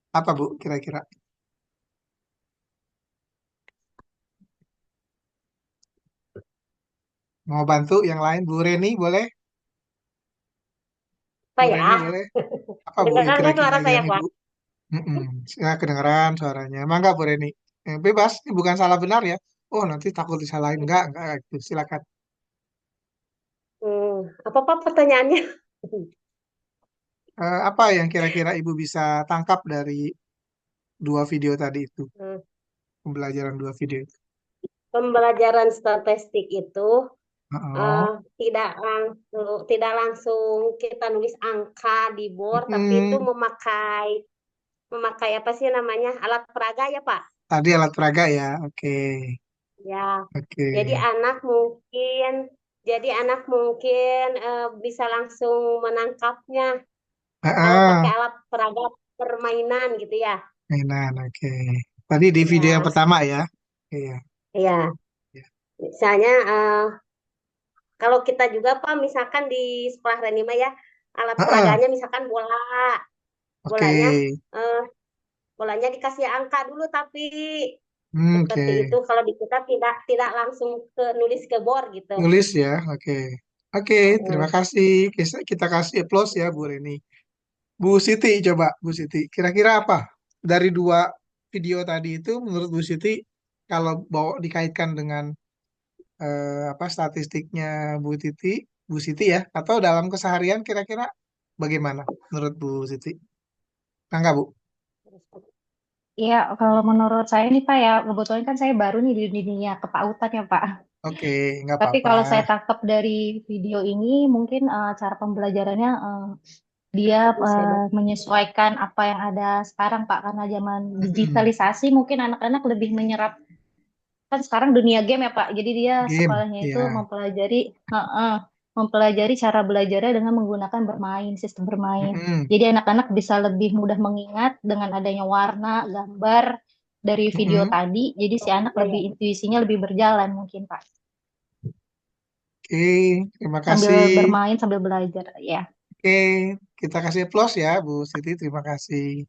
Apa Bu kira-kira? Mau bantu yang lain? Bu Reni boleh? Apa Bu ya? Reni boleh? Apa Bu yang Kedengaran kan kira-kira suara yang saya, Pak? Ibu? Mm-mm. Ya, kedengeran suaranya. Mangga Bu Reni. Bebas, ini bukan salah benar ya. Oh, nanti takut disalahin. Enggak gitu. Silakan. Apa Pak pertanyaannya? Apa yang kira-kira Ibu bisa tangkap dari dua video tadi itu? Hmm, Pembelajaran dua video itu. Pembelajaran statistik itu Oh. eh, tidak langsung kita nulis angka di board, tapi itu Mm-mm. memakai memakai apa sih namanya alat peraga ya Pak? Tadi alat peraga ya. Oke. Ya, Oke. jadi anak mungkin bisa langsung menangkapnya kalau pakai Ah, alat peraga permainan gitu ya. mainan. Oke. Tadi di video yang Ya, pertama ya. Iya. ya. Iya. Misalnya kalau kita juga Pak, misalkan di sekolah Renima ya, alat Ah, peraganya misalkan bola, oke. bolanya eh, bolanya dikasih angka dulu tapi Oke. seperti itu. Kalau di kita tidak tidak langsung ke nulis ke board gitu. Nulis ya. Oke. Oke, terima Heeh. kasih. Kita kasih applause ya Bu Reni. Bu Siti coba, Bu Siti. Kira-kira apa dari dua video tadi itu menurut Bu Siti kalau bawa dikaitkan dengan apa statistiknya Bu Titi, Bu Siti ya, atau dalam keseharian kira-kira bagaimana menurut Bu Siti? Enggak Bu? Iya, kalau menurut saya nih Pak ya, kebetulan kan saya baru nih di dunia kepautan ya Pak. Oke, nggak Tapi apa-apa. kalau saya tangkap dari video ini, mungkin cara pembelajarannya dia Bagus ya, Dok. menyesuaikan apa yang ada sekarang Pak, karena zaman Mm-mm. digitalisasi mungkin anak-anak lebih menyerap kan sekarang dunia game ya Pak. Jadi dia Game, sekolahnya itu ya. mempelajari cara belajarnya dengan menggunakan bermain, sistem bermain. Mm-mm. Jadi anak-anak bisa lebih mudah mengingat dengan adanya warna, gambar dari video Mm-mm. tadi. Jadi si anak Oh, lebih ya. intuisinya lebih berjalan mungkin Pak. Oke, terima Sambil kasih. bermain, sambil belajar ya. Oke, kita kasih applause ya Bu Siti, terima kasih.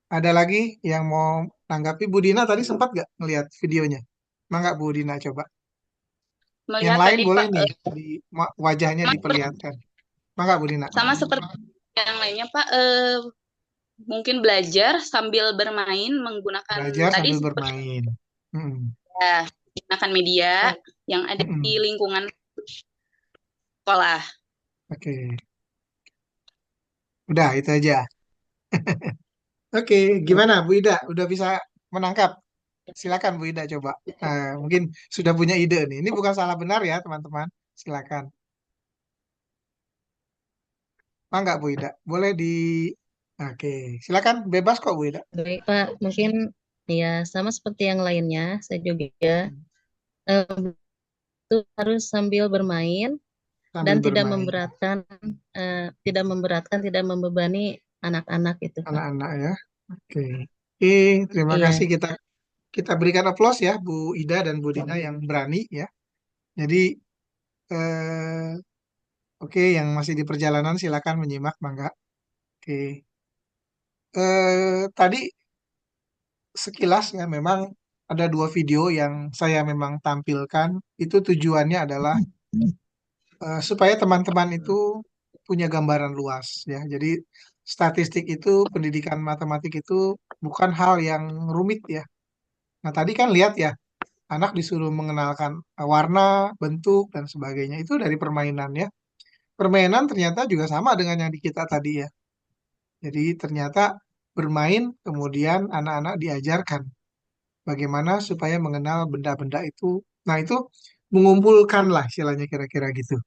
Ada lagi yang mau tanggapi? Bu Dina tadi sempat nggak ngelihat videonya? Mangga Bu Dina coba. Yang Melihat lain tadi boleh Pak, nih di wajahnya sama diperlihatkan. Mangga Bu Dina. sama seperti yang lainnya Pak, mungkin belajar sambil bermain menggunakan Belajar tadi sambil seperti bermain. Mm-mm. ya, menggunakan media yang ada di Mm-mm. lingkungan sekolah. Oke, udah itu aja. Oke, gimana Bu Ida? Udah bisa menangkap? Silakan Bu Ida coba. Mungkin sudah punya ide nih. Ini bukan salah benar ya teman-teman. Silakan. Mangga Bu Ida. Boleh di... Oke, silakan. Bebas kok Bu Ida. Baik, Pak. Mungkin ya sama seperti yang lainnya, saya juga eh, itu harus sambil bermain dan Sambil bermain. tidak memberatkan, tidak membebani anak-anak itu, Pak. Anak-anak ya. Oke. Oke, terima kasih Iya. kita kita berikan aplaus ya Bu Ida dan Bu Dina yang berani ya. Jadi eh, oke yang masih di perjalanan silakan menyimak Mangga. Oke. Tadi sekilas ya memang ada dua video yang saya memang tampilkan. Itu tujuannya adalah supaya teman-teman itu punya gambaran luas ya. Jadi statistik itu pendidikan matematik itu bukan hal yang rumit ya. Nah, tadi kan lihat ya, anak disuruh mengenalkan warna, bentuk, dan sebagainya. Itu dari permainan ya. Permainan ternyata juga sama dengan yang di kita tadi ya. Jadi ternyata bermain, kemudian anak-anak diajarkan bagaimana supaya mengenal benda-benda itu. Nah, itu mengumpulkan lah istilahnya kira-kira gitu.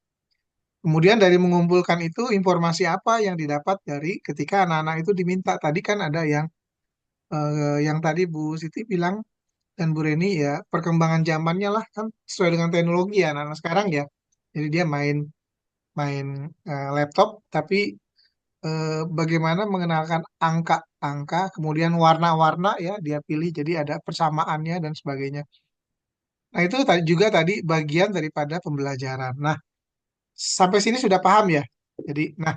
Kemudian dari mengumpulkan itu, informasi apa yang didapat dari ketika anak-anak itu diminta. Tadi kan ada yang tadi Bu Siti bilang dan Bu Reni ya perkembangan zamannya lah kan sesuai dengan teknologi ya anak-anak sekarang ya. Jadi dia main main laptop tapi bagaimana mengenalkan angka-angka kemudian warna-warna ya dia pilih jadi ada persamaannya dan sebagainya. Nah itu juga tadi bagian daripada pembelajaran. Nah sampai sini sudah paham ya. Jadi nah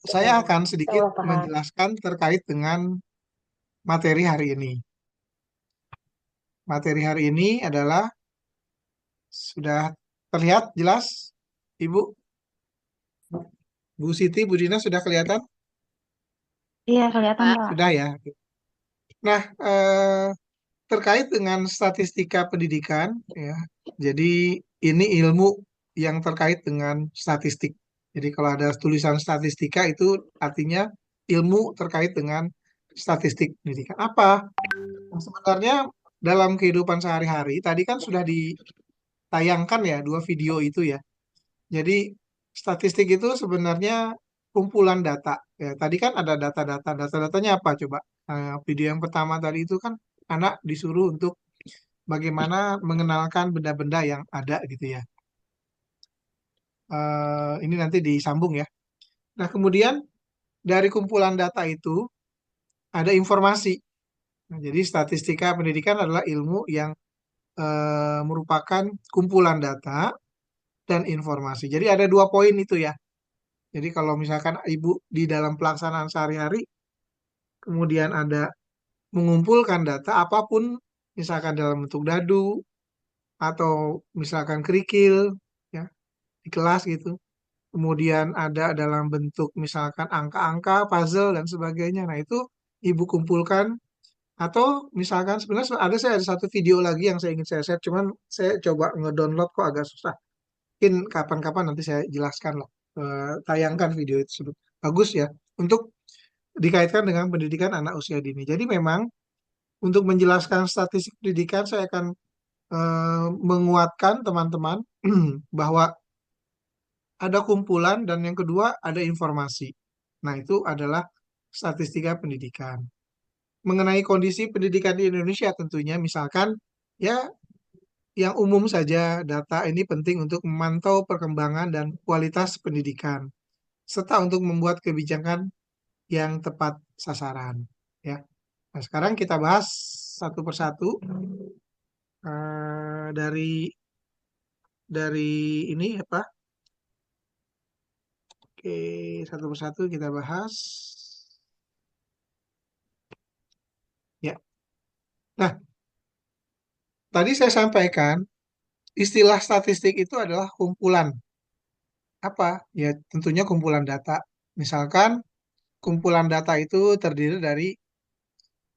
saya Insya akan sedikit Allah paham. menjelaskan terkait dengan materi hari ini. Materi hari ini adalah sudah terlihat jelas, Ibu, Bu Siti, Bu Dina sudah kelihatan? Iya, kelihatan, Pak. Pak. Sudah ya. Nah, terkait dengan statistika pendidikan, ya. Jadi ini ilmu yang terkait dengan statistik. Jadi kalau ada tulisan statistika itu artinya ilmu terkait dengan statistik pendidikan. Apa? Nah, sebenarnya dalam kehidupan sehari-hari, tadi kan sudah ditayangkan ya dua video itu ya. Jadi statistik itu sebenarnya kumpulan data. Ya, tadi kan ada data-data. Data-datanya apa coba? Video yang pertama tadi itu kan anak disuruh untuk bagaimana mengenalkan benda-benda yang ada gitu ya. Ini nanti disambung ya. Nah, kemudian dari kumpulan data itu ada informasi. Nah, jadi statistika pendidikan adalah ilmu yang merupakan kumpulan data dan informasi. Jadi ada dua poin itu ya. Jadi kalau misalkan Ibu di dalam pelaksanaan sehari-hari, kemudian ada mengumpulkan data apapun, misalkan dalam bentuk dadu atau misalkan kerikil, ya di kelas gitu. Kemudian ada dalam bentuk misalkan angka-angka, puzzle dan sebagainya. Nah itu Ibu kumpulkan atau misalkan sebenarnya ada satu video lagi yang saya ingin saya share, cuman saya coba ngedownload kok agak susah. Mungkin kapan-kapan nanti saya jelaskan lah, tayangkan video itu tersebut. Bagus ya untuk dikaitkan dengan pendidikan anak usia dini. Jadi memang untuk menjelaskan statistik pendidikan saya akan menguatkan teman-teman bahwa ada kumpulan dan yang kedua ada informasi. Nah, itu adalah statistika pendidikan. Mengenai kondisi pendidikan di Indonesia tentunya misalkan ya yang umum saja data ini penting untuk memantau perkembangan dan kualitas pendidikan serta untuk membuat kebijakan yang tepat sasaran ya. Nah, sekarang kita bahas satu persatu dari ini apa? Oke, satu persatu kita bahas. Ya. Nah, tadi saya sampaikan istilah statistik itu adalah kumpulan apa? Ya, tentunya kumpulan data. Misalkan kumpulan data itu terdiri dari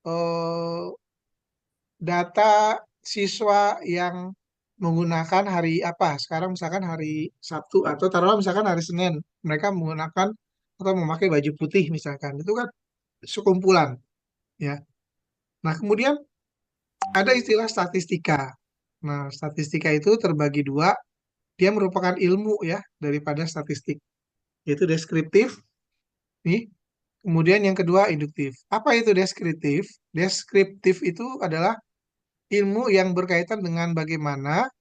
eh, data siswa yang menggunakan hari apa? Sekarang misalkan hari Sabtu atau taruhlah misalkan hari Senin, mereka menggunakan atau memakai baju putih misalkan. Itu kan sekumpulan, ya. Nah, kemudian ada istilah statistika. Nah, statistika itu terbagi dua. Dia merupakan ilmu ya daripada statistik, yaitu deskriptif. Nih, kemudian yang kedua induktif. Apa itu deskriptif? Deskriptif itu adalah ilmu yang berkaitan dengan bagaimana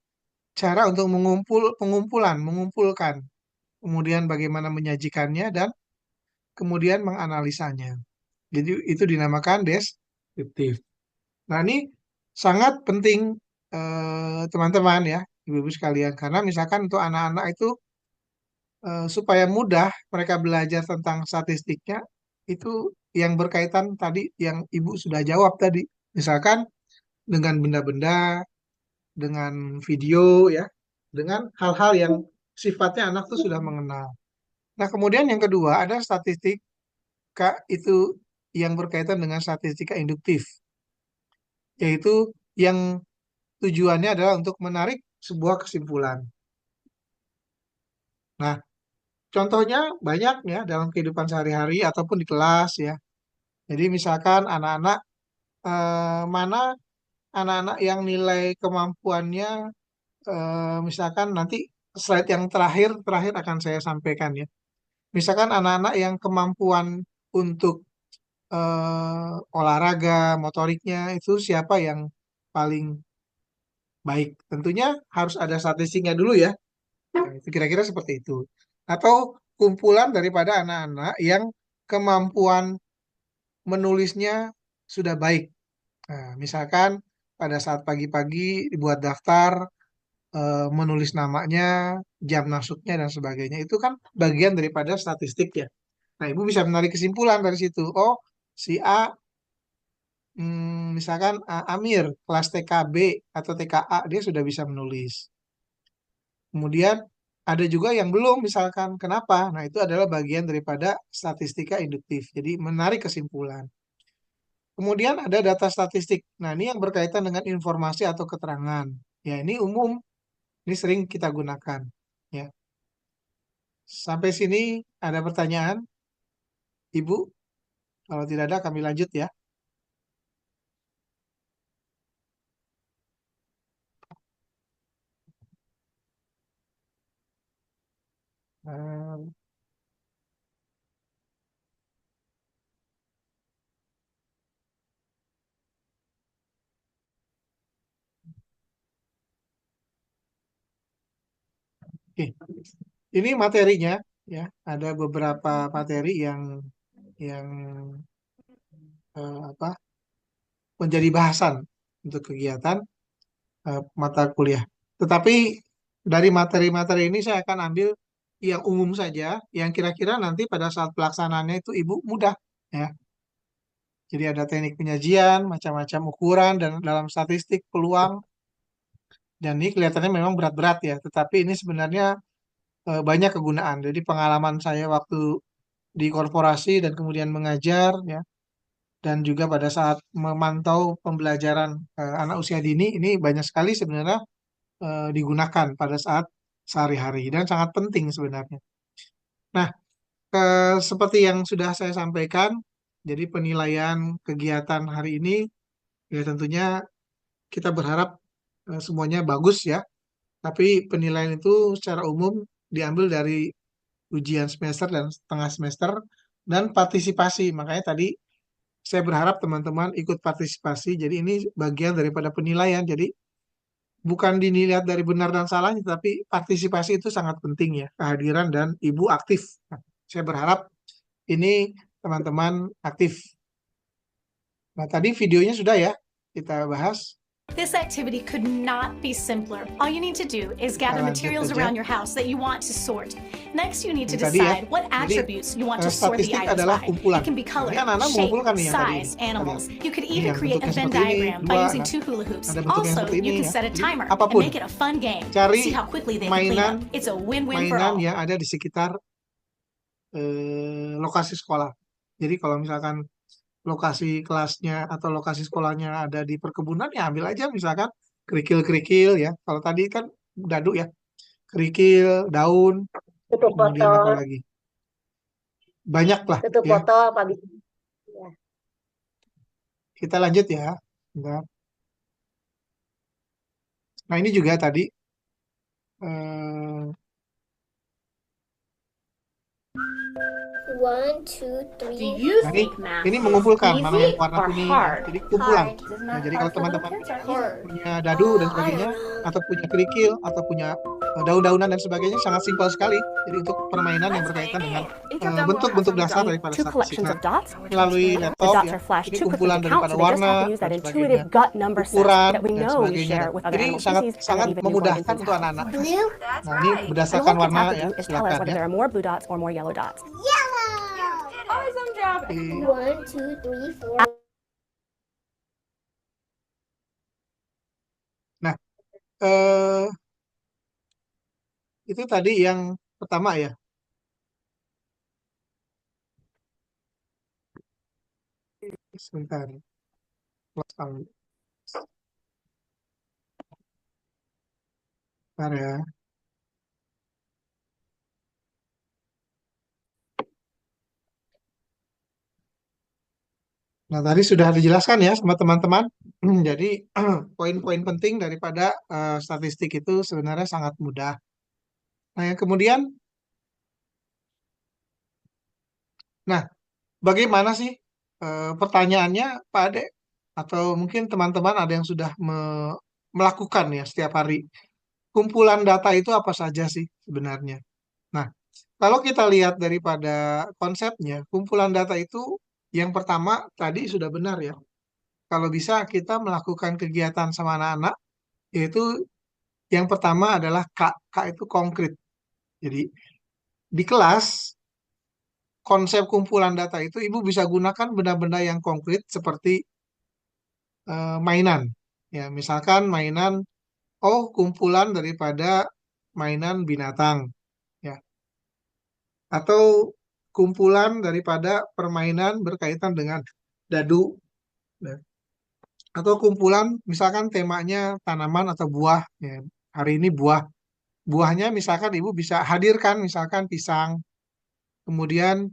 cara untuk mengumpulkan, kemudian bagaimana menyajikannya dan kemudian menganalisanya. Jadi itu dinamakan deskriptif. Nah, ini sangat penting teman-teman ya, ibu-ibu sekalian, karena misalkan untuk anak-anak itu supaya mudah mereka belajar tentang statistiknya itu yang berkaitan tadi yang Ibu sudah jawab tadi. Misalkan dengan benda-benda, dengan video ya, dengan hal-hal yang sifatnya anak tuh sudah mengenal. Nah, kemudian yang kedua ada statistika itu yang berkaitan dengan statistika induktif, yaitu yang tujuannya adalah untuk menarik sebuah kesimpulan. Nah, contohnya banyak ya dalam kehidupan sehari-hari ataupun di kelas ya. Jadi misalkan mana anak-anak yang nilai kemampuannya misalkan nanti slide yang terakhir terakhir akan saya sampaikan ya. Misalkan anak-anak yang kemampuan untuk olahraga motoriknya itu siapa yang paling baik? Tentunya harus ada statistiknya dulu ya. Nah, itu kira-kira seperti itu. Atau kumpulan daripada anak-anak yang kemampuan menulisnya sudah baik. Nah, misalkan pada saat pagi-pagi dibuat daftar, menulis namanya, jam masuknya dan sebagainya. Itu kan bagian daripada statistik ya. Nah, Ibu bisa menarik kesimpulan dari situ. Oh, si A misalkan Amir kelas TKB atau TKA dia sudah bisa menulis. Kemudian ada juga yang belum misalkan kenapa? Nah, itu adalah bagian daripada statistika induktif. Jadi menarik kesimpulan. Kemudian ada data statistik. Nah, ini yang berkaitan dengan informasi atau keterangan. Ya, ini umum. Ini sering kita gunakan. Ya. Sampai sini ada pertanyaan, Ibu? Kalau tidak ada, kami lanjut ya. Eh, Oke. Ini materinya, ya. Ada beberapa materi yang apa menjadi bahasan untuk kegiatan mata kuliah. Tetapi dari materi-materi ini saya akan ambil yang umum saja, yang kira-kira nanti pada saat pelaksanaannya itu Ibu mudah, ya. Jadi ada teknik penyajian, macam-macam ukuran dan dalam statistik peluang, dan ini kelihatannya memang berat-berat ya, tetapi ini sebenarnya banyak kegunaan. Jadi pengalaman saya waktu di korporasi dan kemudian mengajar, ya, dan juga pada saat memantau pembelajaran anak usia dini, ini banyak sekali sebenarnya digunakan pada saat sehari-hari dan sangat penting sebenarnya. Nah, seperti yang sudah saya sampaikan, jadi penilaian kegiatan hari ini ya tentunya kita berharap semuanya bagus ya, tapi penilaian itu secara umum diambil dari ujian semester dan setengah semester dan partisipasi. Makanya tadi saya berharap teman-teman ikut partisipasi. Jadi ini bagian daripada penilaian. Jadi bukan dilihat dari benar dan salahnya, tapi partisipasi itu sangat penting ya, kehadiran dan ibu aktif. Nah, saya berharap ini teman-teman aktif. Nah, tadi videonya sudah ya kita bahas. This activity could not be simpler. All you need to do is gather Lanjut materials aja. around your house that you want to sort. Next, you need to Ini tadi ya. decide what Jadi attributes you want to sort the statistik items adalah by. kumpulan. It can be color, Ini anak-anak shape, mengumpulkan nih yang tadi. size, animals. You could Ini even yang create a bentuknya Venn seperti ini, diagram by dua, using nah, 2 hula hoops. ada bentuk yang Also, seperti you ini can ya. set a Jadi timer and apapun, make it a fun game. cari See how quickly they can clean mainan up. It's a win-win for mainan all. yang ada di sekitar lokasi sekolah. Jadi kalau misalkan lokasi kelasnya atau lokasi sekolahnya ada di perkebunan, ya ambil aja misalkan kerikil-kerikil ya. Kalau tadi kan dadu ya, kerikil, daun, Tutup kemudian apa botol, lagi? Banyak lah tutup ya. botol apa bisa. Ya. Kita lanjut ya. Bentar. Nah ini juga tadi eh, 1, 2, 3. Do you nah, think math ini is mengumpulkan mana yang easy warna or kuning. hard? Jadi kumpulan. Hard. Nah, jadi kalau teman-teman Hard. punya dadu dan sebagainya, atau punya kerikil, atau punya daun-daunan dan sebagainya, sangat simpel sekali. Jadi untuk permainan yang berkaitan dengan bentuk-bentuk dasar daripada two collections statistik. of dots. Melalui The laptop dots ya, are flashed jadi too quickly kumpulan to count, daripada so they just warna have to use dan that sebagainya, intuitive gut number set ukuran that we dan know we sebagainya. share with other Jadi animal sangat species and sangat even newborn memudahkan infants untuk have. anak-anak. Blue. Nah, ini And berdasarkan all kids warna have to ya, do is tell us silakan whether ya. there are more blue dots or more yellow dots. Yellow. Awesome job. 1, 2, 3, 4. Nah, eh, itu tadi yang pertama ya. Sebentar. Close out. Bentar ya. Nah, tadi sudah dijelaskan ya sama teman-teman. Jadi, poin-poin penting daripada statistik itu sebenarnya sangat mudah. Nah, yang kemudian, nah, bagaimana sih pertanyaannya, Pak Ade? Atau mungkin teman-teman ada yang sudah melakukan ya setiap hari. Kumpulan data itu apa saja sih sebenarnya? Nah, kalau kita lihat daripada konsepnya, kumpulan data itu yang pertama tadi sudah benar ya. Kalau bisa kita melakukan kegiatan sama anak-anak, yaitu yang pertama adalah K. K itu konkret. Jadi di kelas, konsep kumpulan data itu Ibu bisa gunakan benda-benda yang konkret seperti mainan. Ya, misalkan mainan, oh kumpulan daripada mainan binatang, ya, atau kumpulan daripada permainan berkaitan dengan dadu, ya. Atau kumpulan misalkan temanya tanaman atau buah, ya. Hari ini buah, buahnya misalkan ibu bisa hadirkan misalkan pisang, kemudian